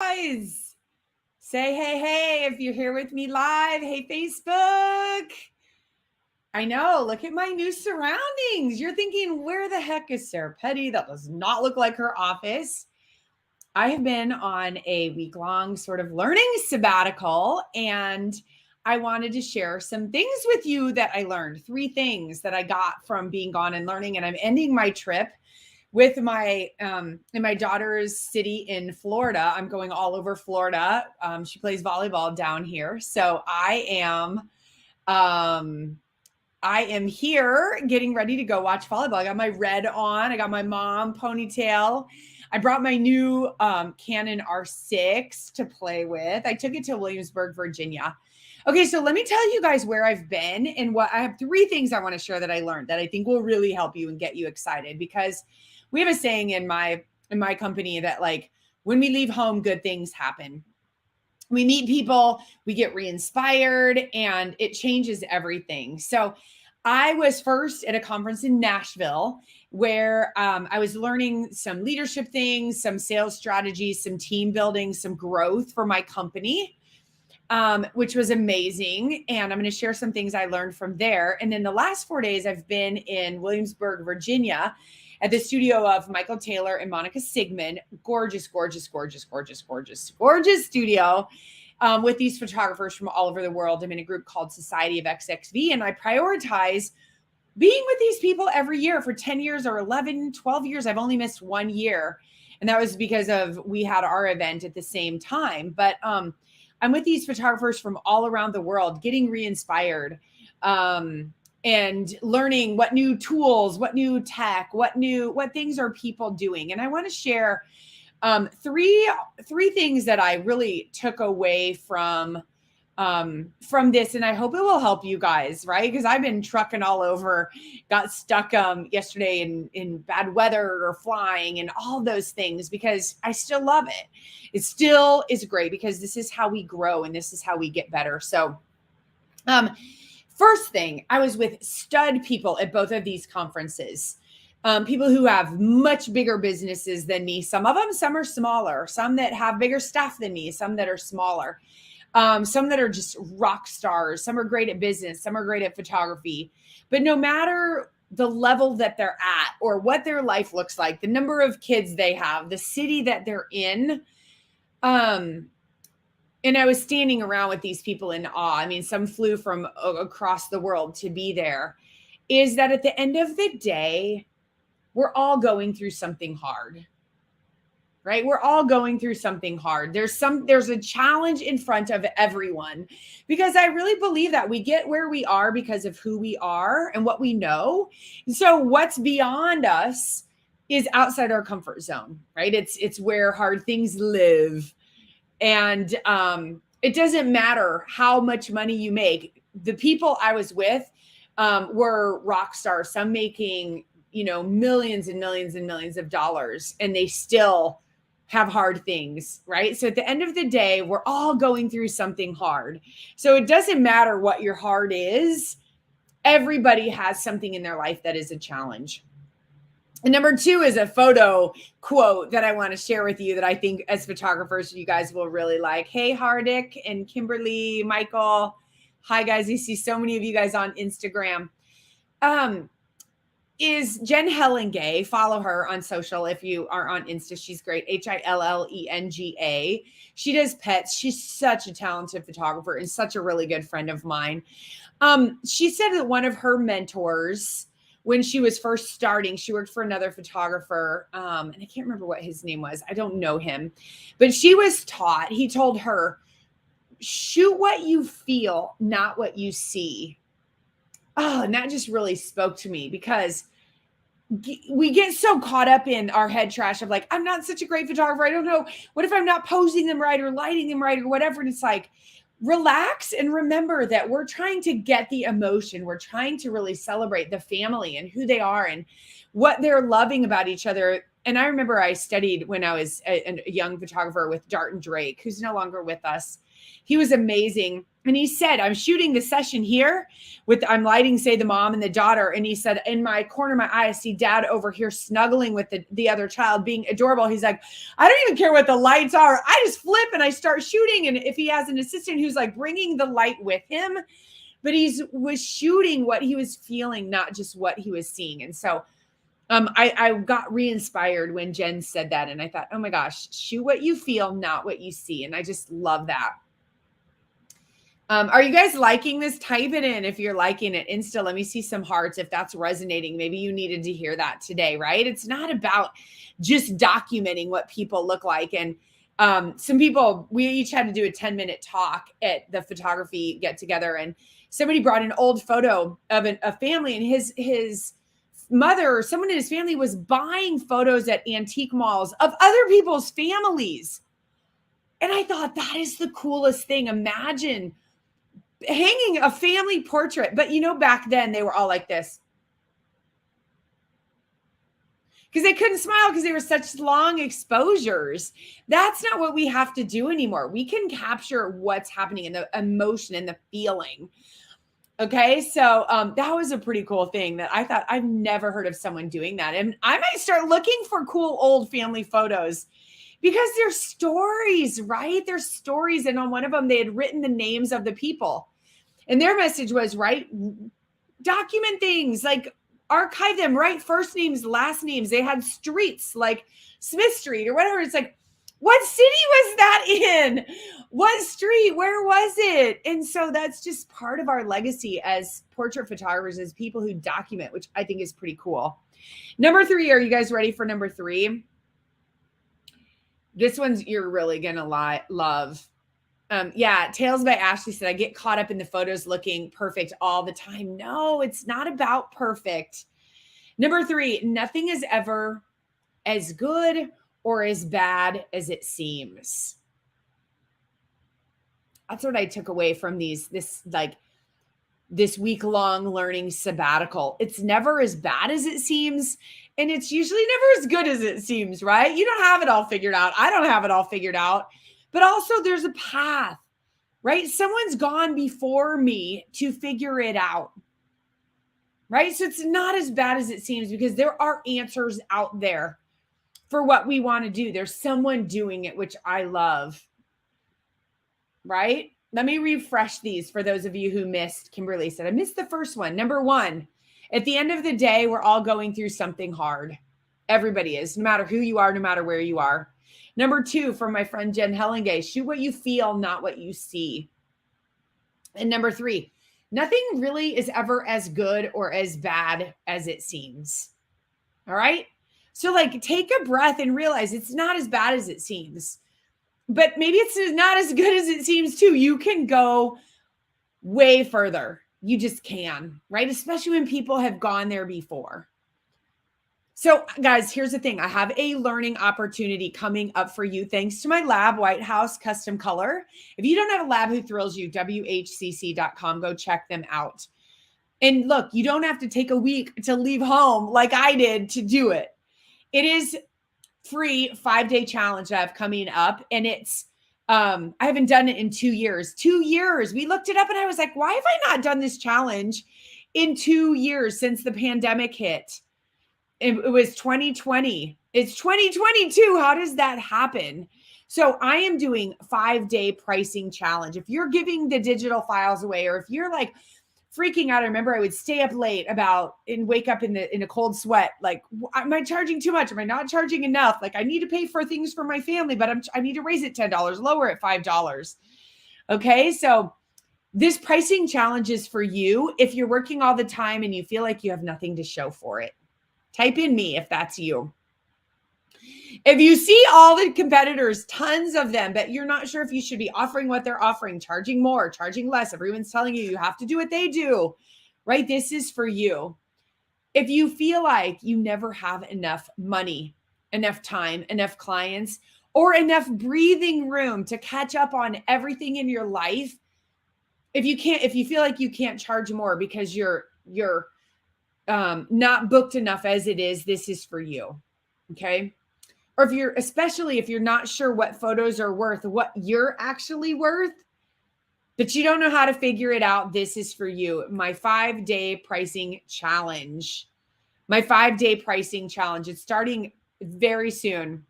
Guys, say hey if you're here with me live. Hey, Facebook. I know, look at my new surroundings. You're thinking, where the heck is Sarah Petty? That does not look like her office. I have been on a week-long sort of learning sabbatical, and I wanted to share some things with you that I learned. 3 things that I got from being gone and learning, and I'm ending my trip with my in my daughter's city in Florida. I'm going all over Florida. She plays volleyball down here, so I am here getting ready to go watch volleyball. I got my red on. I got my mom ponytail. I brought my new Canon R6 to play with. I took it to Williamsburg, Virginia. Okay, so let me tell you guys where I've been and what I have. 3 things I want to share that I learned that I think will really help you and get you excited, because we have a saying in my company that, like, when we leave home, good things happen. We meet people, we get re-inspired, and it changes everything. So I was first at a conference in Nashville where I was learning some leadership things, some sales strategies, some team building, some growth for my company, which was amazing. And I'm going to share some things I learned from there. And then the last 4 days, I've been in Williamsburg, Virginia, at the studio of Michael Taylor and Monica Sigmund. Gorgeous studio with these photographers from all over the world. I'm in a group called Society of XXV, and I prioritize being with these people every year for 10 years or 11, 12 years. I've only missed 1 year, and that was because we had our event at the same time. But I'm with these photographers from all around the world, getting re-inspired, and learning what new tools, what new tech, what things are people doing. And I want to share 3 things that I really took away from this, and I hope it will help you guys, right? Because I've been trucking all over, got stuck yesterday in bad weather or flying and all those things, because I still love it. It still is great, because this is how we grow and this is how we get better. So first thing, I was with stud people at both of these conferences. People who have much bigger businesses than me. Some of them, some are smaller, some that have bigger staff than me, some that are smaller, some that are just rock stars, some are great at business, some are great at photography. But no matter the level that they're at or what their life looks like, the number of kids they have, the city that they're in, and I was standing around with these people in awe. I mean, some flew from across the world to be there. Is that at the end of the day, we're all going through something hard, right? We're all going through something hard. There's a challenge in front of everyone, because I really believe that we get where we are because of who we are and what we know. And so what's beyond us is outside our comfort zone, right? It's where hard things live. And it doesn't matter how much money you make. The people I was with were rock stars, some making, millions and millions and millions of dollars, and they still have hard things, right? So at the end of the day, we're all going through something hard. So it doesn't matter what your heart is. Everybody has something in their life that is a challenge. And number 2 is a photo quote that I want to share with you that I think as photographers, you guys will really like. Hey, Hardik and Kimberly, Michael. Hi, guys. I see so many of you guys on Instagram. Is Jen Hellenga. Follow her on social if you are on Insta. She's great. HILLENGA. She does pets. She's such a talented photographer and such a really good friend of mine. She said that one of her mentors, when she was first starting, she worked for another photographer. And I can't remember what his name was. I don't know him. But she was taught, he told her, shoot what you feel, not what you see. Oh, and that just really spoke to me, because we get so caught up in our head trash of like, I'm not such a great photographer. I don't know. What if I'm not posing them right or lighting them right or whatever? And it's like, relax and remember that we're trying to get the emotion. We're trying to really celebrate the family and who they are and what they're loving about each other And I remember I studied when I was a young photographer with Darton Drake, who's no longer with us. He was amazing. And he said, I'm shooting the session here I'm lighting, say, the mom and the daughter. And he said, in my corner of my eye, I see dad over here snuggling with the other child, being adorable. He's like, I don't even care what the lights are. I just flip and I start shooting. And if he has an assistant who's like bringing the light with him, but was shooting what he was feeling, not just what he was seeing. And so I got re-inspired when Jen said that. And I thought, oh my gosh, shoot what you feel, not what you see. And I just love that. Are you guys liking this? Type it in if you're liking it. Insta, let me see some hearts if that's resonating. Maybe you needed to hear that today, right? It's not about just documenting what people look like. And some people, we each had to do a 10-minute talk at the photography get together. And somebody brought an old photo of a family, and his mother or someone in his family was buying photos at antique malls of other people's families. And I thought, that is the coolest thing. Imagine hanging a family portrait. But back then they were all like this because they couldn't smile because they were such long exposures. That's not what we have to do anymore. We can capture what's happening in the emotion and the feeling. Okay. So that was a pretty cool thing that I thought, I've never heard of someone doing that. And I might start looking for cool old family photos because they're stories, right? They're stories. And on one of them, they had written the names of the people. And their message was, right, document things, like archive them, write first names, last names. They had streets like Smith Street or whatever. It's like, what city was that in? What street? Where was it? And so that's just part of our legacy as portrait photographers, as people who document, which I think is pretty cool. Number 3, are you guys ready for number 3? This one's you're really going to love. Tales by Ashley said, I get caught up in the photos looking perfect all the time. No, it's not about perfect. Number 3, nothing is ever as good or as bad as it seems. That's what I took away from this week-long learning sabbatical. It's never as bad as it seems. And it's usually never as good as it seems, right? You don't have it all figured out. I don't have it all figured out. But also there's a path, right? Someone's gone before me to figure it out, right? So it's not as bad as it seems because there are answers out there for what we want to do. There's someone doing it, which I love, right? Let me refresh these for those of you who missed. Kimberly said, I missed the first one. Number 1, at the end of the day, we're all going through something hard. Everybody is, no matter who you are, no matter where you are. Number 2, from my friend Jen Hellengay, shoot what you feel, not what you see. And number 3, nothing really is ever as good or as bad as it seems. All right. So take a breath and realize it's not as bad as it seems, but maybe it's not as good as it seems too. You can go way further. You just can, right? Especially when people have gone there before. So guys, here's the thing. I have a learning opportunity coming up for you. Thanks to my lab, White House Custom Color. If you don't have a lab who thrills you, whcc.com, go check them out. And look, you don't have to take a week to leave home like I did to do it. It is free 5-day challenge I have coming up. And it's, I haven't done it in 2 years. 2 years. We looked it up and I was like, why have I not done this challenge in 2 years since the pandemic hit? It was 2020. It's 2022. How does that happen? So I am doing 5-day pricing challenge. If you're giving the digital files away, or if you're like freaking out, I remember I would stay up late and wake up in a cold sweat. Like, am I charging too much? Am I not charging enough? Like, I need to pay for things for my family, but I need to raise it $10, lower it $5. Okay. So this pricing challenge is for you if you're working all the time and you feel like you have nothing to show for it. Type in me if that's you. If you see all the competitors, tons of them, but you're not sure if you should be offering what they're offering, charging more, charging less. Everyone's telling you have to do what they do, right? This is for you. If you feel like you never have enough money, enough time, enough clients, or enough breathing room to catch up on everything in your life, if you feel like you can't charge more because you're not booked enough as it is, this is for you. Okay. Or especially if you're not sure what photos are worth, what you're actually worth, but you don't know how to figure it out, this is for you. My 5-day pricing challenge. My 5-day pricing challenge. It's starting very soon.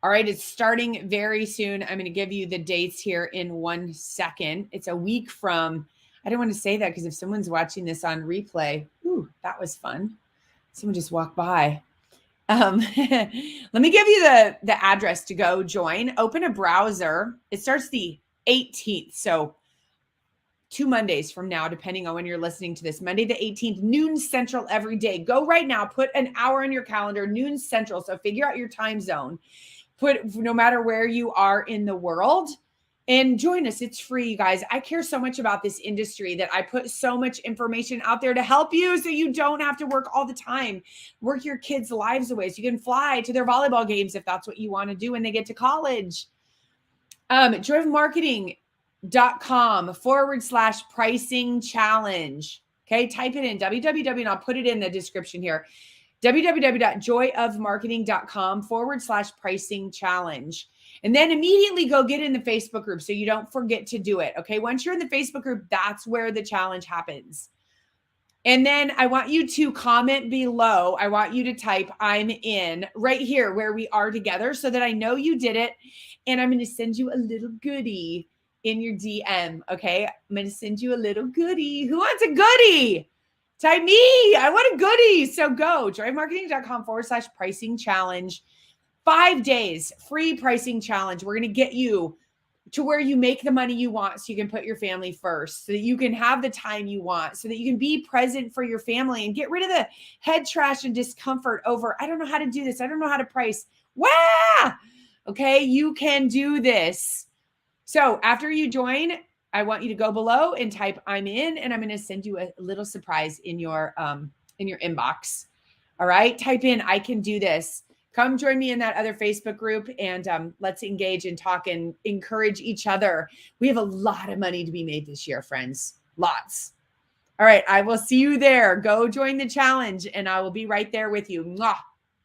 All right, it's starting very soon. I'm going to give you the dates here in 1 second. It's a week from, I don't want to say that because if someone's watching this on replay, ooh, that was fun. Someone just walked by. Let me give you the address to go join. Open a browser. It starts the 18th. So 2 Mondays from now, depending on when you're listening to this, Monday the 18th, noon central every day. Go right now, put an hour on your calendar, noon central. So figure out your time zone, put no matter where you are in the world, and join us. It's free, you guys. I care so much about this industry that I put so much information out there to help you so you don't have to work all the time, work your kids' lives away so you can fly to their volleyball games if that's what you want to do when they get to college. joyofmarketing.com/pricing challenge. Okay, type it in www, and I'll put it in the description here. www.joyofmarketing.com/pricing challenge. And then immediately go get in the Facebook group so you don't forget to do it. Okay. Once you're in the Facebook group, that's where the challenge happens. And then I want you to comment below. I want you to type "I'm in" right here where we are together so that I know you did it. And I'm going to send you a little goodie in your DM. Okay. I'm going to send you a little goodie. Who wants a goodie? Type me. I want a goodie. So go joyofmarketing.com/pricing challenge. 5 days, free pricing challenge. We're going to get you to where you make the money you want so you can put your family first, so that you can have the time you want, so that you can be present for your family and get rid of the head trash and discomfort over, I don't know how to do this. I don't know how to price. Wow. Okay. You can do this. So after you join, I want you to go below and type "I'm in," and I'm going to send you a little surprise in your inbox. All right. Type in "I can do this." Come join me in that other Facebook group and let's engage and talk and encourage each other. We have a lot of money to be made this year, friends. Lots. All right. I will see you there. Go join the challenge and I will be right there with you. Mwah.